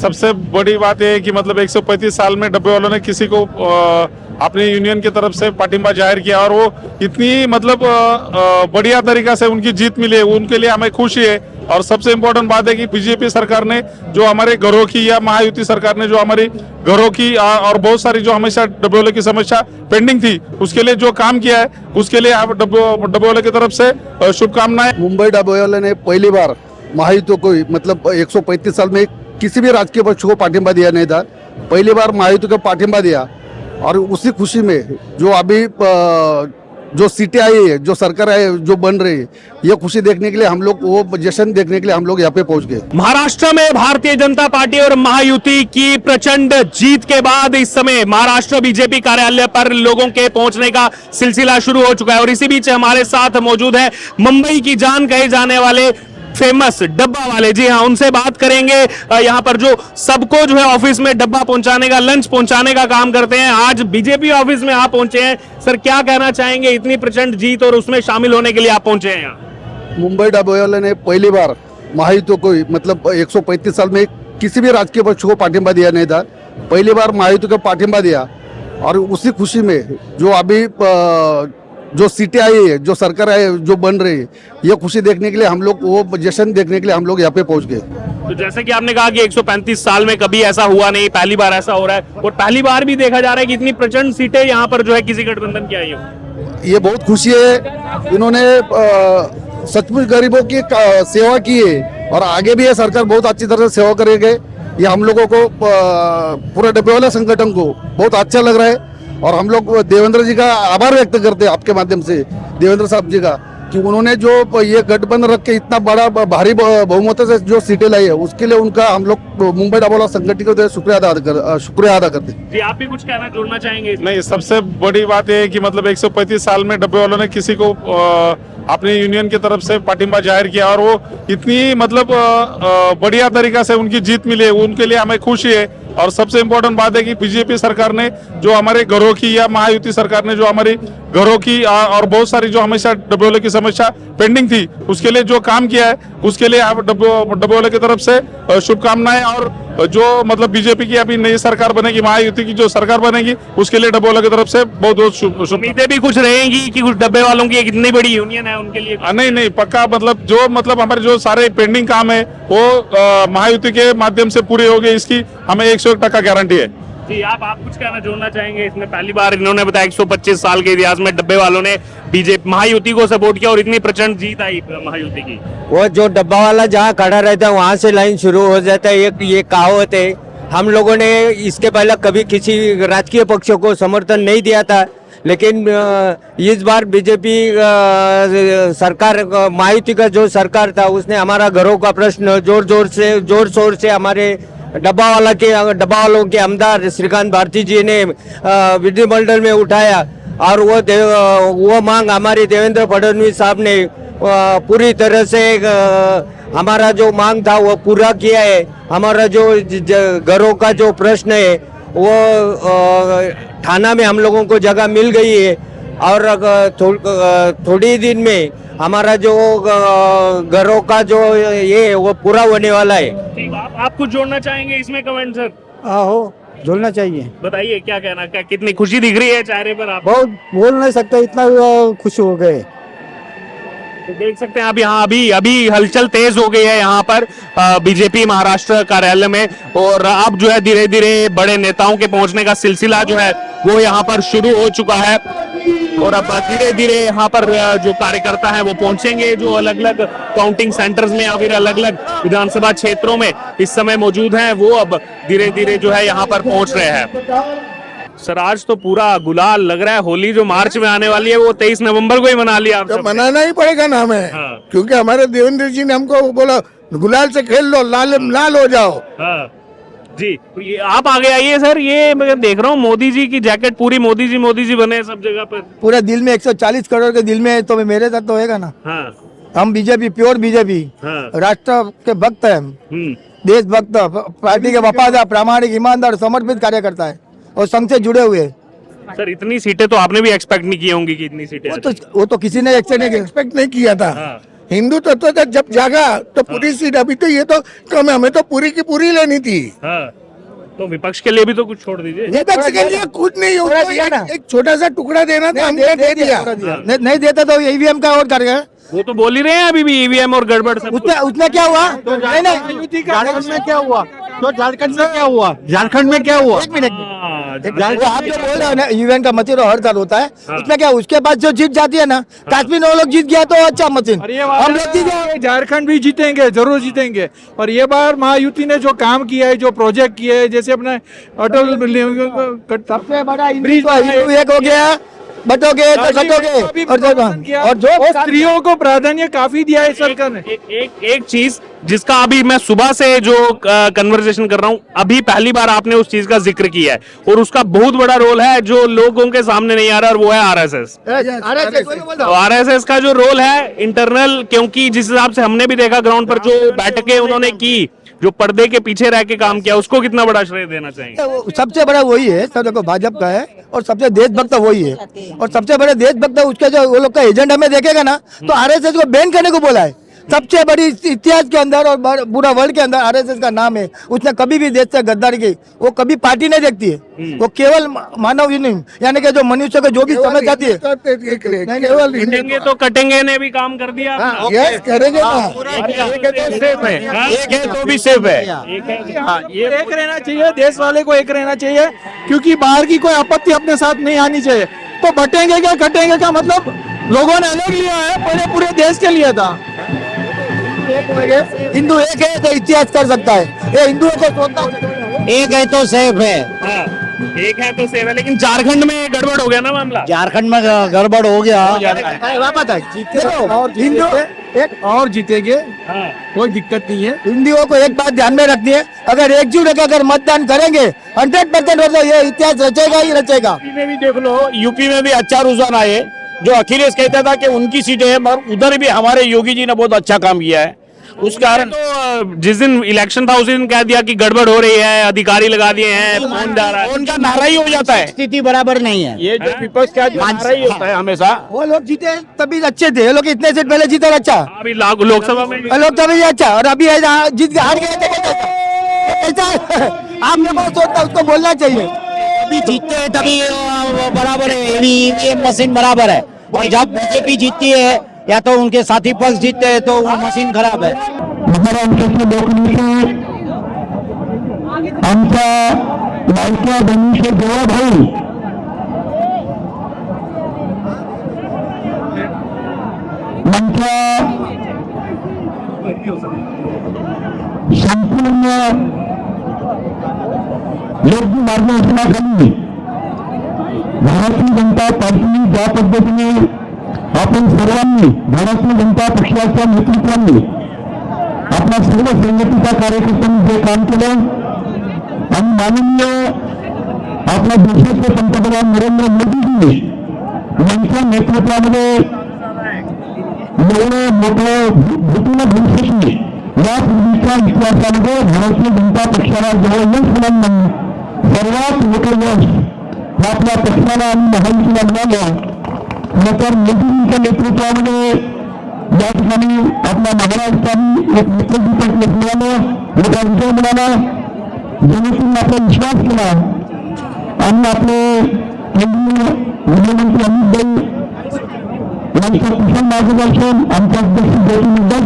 सबसे बड़ी बात यह है कि मतलब 135 साल में डब्बे वालों ने किसी को अपनी यूनियन की तरफ से पाटिंबा जाहिर किया और वो इतनी मतलब बढ़िया तरीका से उनकी जीत मिली है, उनके लिए हमें खुशी है। और सबसे इम्पोर्टेंट बात है कि बीजेपी सरकार ने जो हमारे घरों की या महायुति सरकार ने जो हमारी घरों की और बहुत सारी जो हमेशा डब्बे वालों की समस्या पेंडिंग थी उसके लिए जो काम किया है उसके लिए आप डब्बे वालों की तरफ से शुभकामनाएं। मुंबई डब्बे वाले ने पहली बार महायुति को मतलब 135 साल में किसी भी राजकीय पक्ष को पाठिंबा दिया नहीं था, पहली बार महायुति को पाठिंबा दिया। और उसी खुशी में जो अभी जो सीटें आई है, जो सरकार है जो बन रही है, ये खुशी देखने के लिए हम लोग वो जश्न देखने के लिए हम लोग यहाँ पे पहुंच गए। महाराष्ट्र में भारतीय जनता पार्टी और महायुति की प्रचंड जीत के बाद इस समय महाराष्ट्र बीजेपी कार्यालय पर लोगों के पहुंचने का सिलसिला शुरू हो चुका है और इसी बीच हमारे साथ मौजूद है मुंबई की जान कहे जाने वाले फेमस डब्बा वाले। जी हाँ, उनसे बात करेंगे। यहाँ पर जो सबको जो है ऑफिस में डब्बा पहुंचाने का, लंच पहुंचाने का काम करते हैं, आज बीजेपी ऑफिस में आप पहुंचे हैं। सर क्या कहना चाहेंगे, इतनी प्रचंड जीत और उसमें शामिल होने के लिए आप पहुंचे हैं यहाँ? मुंबई डब्बे वाले ने पहली बार महायुति को मतलब 135 साल में किसी भी राजकीय पक्ष को पाठिंबा दिया नहीं था, पहली बार महायुति को पाठिंबा दिया। और उसी खुशी में जो अभी जो सीटें आई है, जो सरकार है जो बन रही है, ये खुशी देखने के लिए हम लोग वो जश्न देखने के लिए हम लोग यहाँ पे पहुंच गए। तो जैसे कि आपने कहा कि 135 साल में कभी ऐसा हुआ नहीं, पहली बार ऐसा हो रहा है और पहली बार भी देखा जा रहा है कि इतनी प्रचंड सीटें यहाँ पर जो है किसी गठबंधन की आई हो। ये बहुत खुशी है, इन्होंने सचमुच गरीबों की सेवा की है और आगे भी ये सरकार बहुत अच्छी तरह से सेवा करेगी। ये हम लोगों को पूरे डब्बे वाले संगठन को बहुत अच्छा लग रहा है और हम लोग देवेंद्र जी का आभार व्यक्त करते हैं आपके माध्यम से, देवेंद्र साहब जी का, कि उन्होंने जो ये गठबंधन रख के इतना बड़ा भारी बहुमत से जो सीटें लाई है उसके लिए उनका हम लोग मुंबई डब्बे वाला संगठन को शुक्रिया अदा करते हैं। जी आप भी कुछ कहना जोड़ना चाहेंगे? नहीं, सबसे बड़ी बात यह है कि मतलब 135 साल में डब्बे वालों ने किसी को अपनी यूनियन की तरफ से पाटिंबा जाहिर किया और वो इतनी मतलब बढ़िया तरीका से उनकी जीत मिली है, उनके लिए हमें खुशी है। और सबसे इम्पोर्टेंट बात है कि बीजेपी सरकार ने जो हमारे घरों की या महायुति सरकार ने जो हमारी घरों की और बहुत सारी जो हमेशा डब्बे वालों की समस्या पेंडिंग थी उसके लिए जो काम किया है उसके लिए आप डब्बे वालों की तरफ से शुभकामनाएं। और जो मतलब बीजेपी की अभी नई सरकार बनेगी, महायुति की जो सरकार बनेगी उसके लिए डब्बे वालों की तरफ से बहुत बहुत उम्मीदें भी कुछ रहेंगी कि कुछ डब्बे वालों की एक इतनी बड़ी यूनियन है उनके लिए। नहीं, पक्का मतलब जो हमारे जो सारे पेंडिंग काम है वो महायुति के माध्यम से पूरे हो गए, इसकी हमें 101% गारंटी है। जी आप कुछ कहना जोड़ना चाहेंगे? इसमें पहली बार इन्होंने बताया 125 साल के इतिहास में डब्बे वालों ने बीजेपी महायुति को सपोर्ट किया और इतनी प्रचंड जीत आई महायुति की। वो जो डब्बा वाला जहाँ खड़ा रहता है वहाँ से लाइन शुरू हो जाता है। ये कहावत है। हम लोगों ने इसके पहले कभी किसी राजकीय पक्षों को समर्थन नहीं दिया था, लेकिन इस बार बीजेपी सरकार, महायुति का जो सरकार था उसने हमारा घरों का प्रश्न जोर शोर से हमारे डब्बा वालों के आमदार श्रीकांत भारती जी ने विधिमंडल में उठाया और वो मांग हमारे देवेंद्र फडणवीस साहब ने पूरी तरह से हमारा जो मांग था वो पूरा किया है। हमारा जो घरों का जो प्रश्न है वो थाना में हम लोगों को जगह मिल गई है और थोड़ी दिन में हमारा जो घरों का जो ये है वो पूरा होने वाला है। ठीक, आप कुछ जोड़ना चाहेंगे इसमें? Comment sir. हो जोड़ना चाहिए। बताइए क्या कहना, क्या कितनी खुशी दिख रही है चेहरे पर आप? बहुत बोल नहीं सकते, इतना खुश हो गए। तो देख सकते हैं आप यहाँ अभी हलचल तेज हो गई है यहाँ पर बीजेपी महाराष्ट्र कार्यालय में और अब जो है धीरे धीरे बड़े नेताओं के पहुंचने का सिलसिला जो है वो यहाँ पर शुरू हो चुका है और अब धीरे धीरे यहाँ पर जो कार्यकर्ता हैं वो पहुंचेंगे, जो अलग अलग काउंटिंग सेंटर्स में या फिर अलग अलग विधानसभा क्षेत्रों में इस समय मौजूद हैं वो अब धीरे धीरे जो है यहाँ पर पहुंच रहे हैं। सर आज तो पूरा गुलाल लग रहा है। होली जो मार्च में आने वाली है वो 23 नवंबर को ही मना लिया। तो मनाना ही पड़ेगा ना हमें। हाँ। क्योंकि हमारे देवेंद्र जी ने हमको बोला गुलाल से खेल लो, लाल हो जाओ। हाँ। जी ये आप आगे आइए सर। ये मैं देख रहा हूँ मोदी जी की जैकेट पूरी मोदी जी बने सब जगह पर। पूरे दिल में 140 करोड़ के दिल में है, तो मेरे साथ तो होएगा ना। हाँ। हम बीजेपी, प्योर बीजेपी, हाँ। राष्ट्र के भक्त है, देशभक्त, पार्टी के वफादार, प्रामाणिक, ईमानदार, समर्पित कार्यकर्ता है और संघ से जुड़े हुए। सर इतनी सीटें तो आपने भी एक्सपेक्ट नहीं की होंगी कि इतनी सीटें। वो तो किसी ने एक्सपेक्ट एक्सपेक्ट नहीं किया था। हाँ। हिंदू तत्व तो जब जागा तो पूरी सीट, अभी तो ये तो कम है, हमें तो पूरी की पूरी लेनी थी। हाँ, तो विपक्ष के लिए भी तो कुछ छोड़ दीजिए। विपक्ष के लिए कुछ नहीं होता, एक छोटा सा टुकड़ा देना था, हमने दे दिया। नहीं देता तो ईवीएम का और कर गए। वो तो बोल ही रहे हैं अभी भी ईवीएम और गड़बड़ सब कुछ। उसमें क्या हुआ? नहीं नहीं, झारखंड में क्या हुआ? तो झारखंड में क्या हुआ? झारखंड में क्या हुआ? एक मिनट, हाँ, वो आप जो बोल रहे हो ना, ईवीएम का मशीन हर साल होता है, उसमें क्या उसके बाद जो जीत जाती है ना, काश्मीर में वो लोग जीत गया तो अच्छा मशीन, हम लोग जीत गए। झारखंड भी जीतेंगे, जरूर जीतेंगे। और ये बार महायुति ने जो काम किया है, जो प्रोजेक्ट किए हैं, जैसे अपने अटल सबसे बड़ा हिंदू एक हो गया, बटोगे तो कटोगे, और जो स्त्रियों को प्राधान्य काफी दिया है सरकार ने। एक चीज जिसका अभी मैं सुबह से जो कन्वर्सेशन कर रहा हूं, अभी पहली बार आपने उस चीज का जिक्र किया है और उसका बहुत बड़ा रोल है जो लोगों के सामने नहीं आ रहा, और वो है आरएसएस। तो आरएसएस का जो रोल है इंटरनल, क्योंकि जिस हिसाब से हमने भी देखा ग्राउंड पर जो बैठकें उन्होंने की, जो पर्दे के पीछे रह के काम किया, उसको कितना बड़ा श्रेय देना चाहेंगे? सबसे बड़ा वही है, सब देखो भाजपा का है, और सबसे देशभक्त वही है, और सबसे बड़े देशभक्त उसके जो वो लोग का एजेंडा में देखेगा ना, तो आरएसएस को बैन करने को बोला है। सबसे बड़ी इतिहास के अंदर और पूरा वर्ल्ड के अंदर आरएसएस का नाम है। उसने कभी भी देश से गद्दारी की, वो कभी पार्टी नहीं देखती है, वो केवल मानव यानी कि जो मनुष्य को जो भी समझ आती है, कटेंगे तो कटेंगे ने भी काम कर दिया। करेंगे ना। एक है तो भी सेफ है। ये एक रहना चाहिए, देश वाले को एक रहना चाहिए, क्योंकि बाहर की कोई आपत्ति अपने साथ नहीं आनी चाहिए। तो बटेंगे क्या कटेंगे क्या मतलब, लोगों ने अलग लिया है, पहले पूरे देश के लिए था। हिंदू एक है तो इतिहास कर सकता है, ये हिंदुओं को सोचता एक है तो सेफ है। एक है तो सेफ है, लेकिन झारखंड में गड़बड़ हो गया ना मामला। झारखंड में गड़बड़ हो गया। हिंदू एक और जीतेंगे, कोई दिक्कत नहीं है। हिंदुओं को एक बात ध्यान में रखनी है, अगर एकजुट होकर अगर मतदान करेंगे 100% होता ये इतिहास रचेगा ही रचेगा। यूपी में भी देख लो, यूपी में भी अच्छा रुझान आए। जो अखिलेश कहता था कि उनकी सीटें हैं, मगर उधर भी हमारे योगी जी ने बहुत अच्छा काम किया है। उस कारण तो जिस दिन इलेक्शन था उस दिन कह दिया कि गड़बड़ हो रही है, अधिकारी लगा दिए हैं, फोन जा रहा है। उनका नारा ही हो जाता है, स्थिति बराबर नहीं है। ये जो विपक्ष का नारा ही होता है हमेशा। वो लोग जीते तभी अच्छे थे, ये लोग इतने सीट पहले जीते अच्छा, अभी लोकसभा में लोकसभा में अच्छा, और अभी जीत हार गए। आप मेरे को सोचता उसको बोलना चाहिए, अभी जीतते हैं तभी बराबर है, ईवीएम मशीन बराबर है। और जब बीजेपी जीतती है या तो उनके साथी पक्ष जीतते हैं तो वो मशीन खराब है। आमच्या लाडक्या बहिणीचे देवा भाऊ आमच्या संपूर्ण योग्य मार्गदर्शनाखाली भारतीय जनता पार्टी ज्या पद्धतीने आपण सर्वांनी भारतीय जनता पक्षाच्या नेतृत्वाने आपल्या सर्व संघटनेच्या कार्यकर्त्यांनी जे काम केलं आणि माननीय आपल्या देशाचे पंतप्रधान नरेंद्र मोदीजी यांच्या नेतृत्वामध्ये एवढं मोठं भूतीनं भविष्याची यापूर्वीच्या इतिहासामध्ये भारतीय जनता पक्षाला जवळ यश मिळालं सर्वात मोठं यश आपल्या पक्षाला आणि महायुतीला मिळालं। तर मोदींच्या नेतृत्वामध्ये या ठिकाणी आपल्या महाराष्ट्राने एक नेतृत्व मिळालं, मोठा विजय मिळाला, जनतेने आपला विश्वास केला आणि आपले केंद्रीय गृहमंत्री अमित भाई यांच्या कुशल मार्गदर्शन आमच्या अध्यक्ष ज्योती मुद्दा